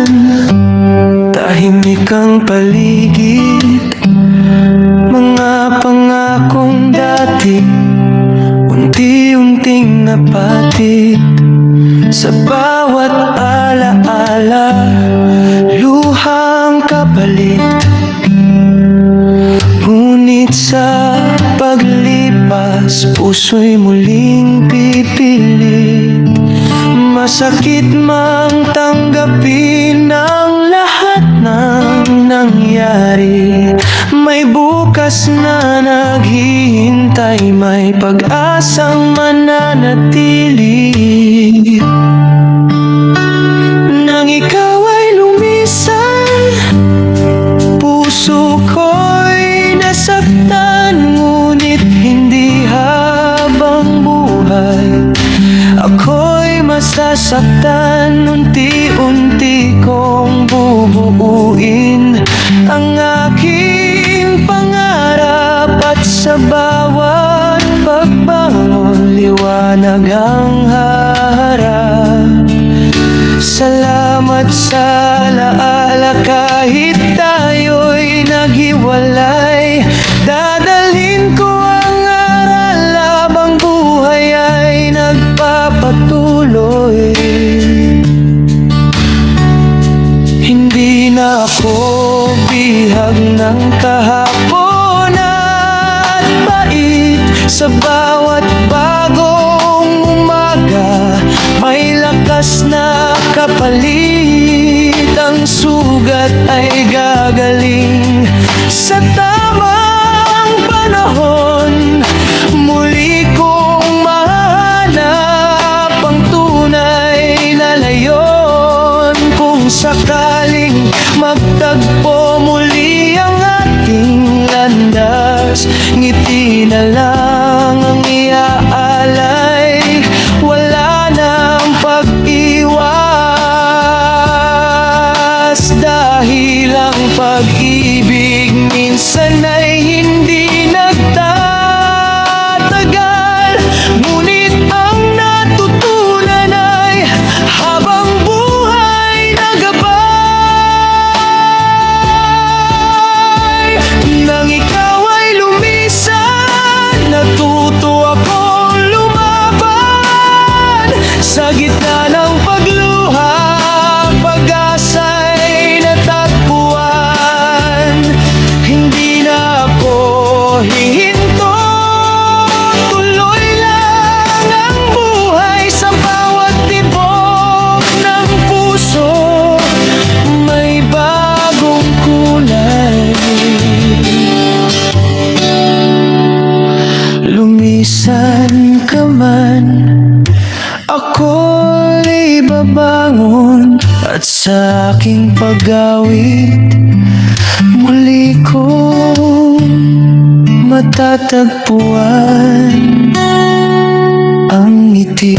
naman, tahimik ang paligid. Mga pangakong dati unti-unting napatit. Sa bawat alaala, luhang kapalit. Ngunit sa paglipas, puso'y muling pipilit. Masakit mang tanggapin ang lahat ng nangyari. May bukas na naghihintay, may pag-asang mananatili. Nang ikaw ay lumisan, puso ko'y nasaktan. Ngunit hindi habang buhay ako'y masasaktan. Unti-unti kong bubuuin ang aking pangarap, at sa bawat pagbangon, liwanag ang haharap. Salamat sa alaala, kahit tayo'y naghiwalay. Dadalhin ko ang aral habang buhay ay nagpapatuloy. Hindi na ako bihag ng kahapon at bait. Sa bawat bagong umaga, may lakas na kapalit. Ang sugat ay gagaling sa tamang panahon. Muli kong mahanap ang tunay na layon. Kung sakaling magtagpo muli ang ating landas, ngiti na lang ang iaalay. Wala nang pag-iwas, dahil ang pag-ibig minsan ay hindi nagtatagal. Ngunit ang natutunan ay habang buhay nagabay. Nang ikaw ay lumisan, natuto akong lumaban. Sa gitna ng pagluha, pag-asa'y natagpuan. Hindi na ako hihinto, tuloy lang ang buhay. Sa bawat tibok ng puso, may bagong kulay. Lumisan ka man, ako'y babangon, at sa aking pag-awit, muli kong matatagpuan ang ngiti.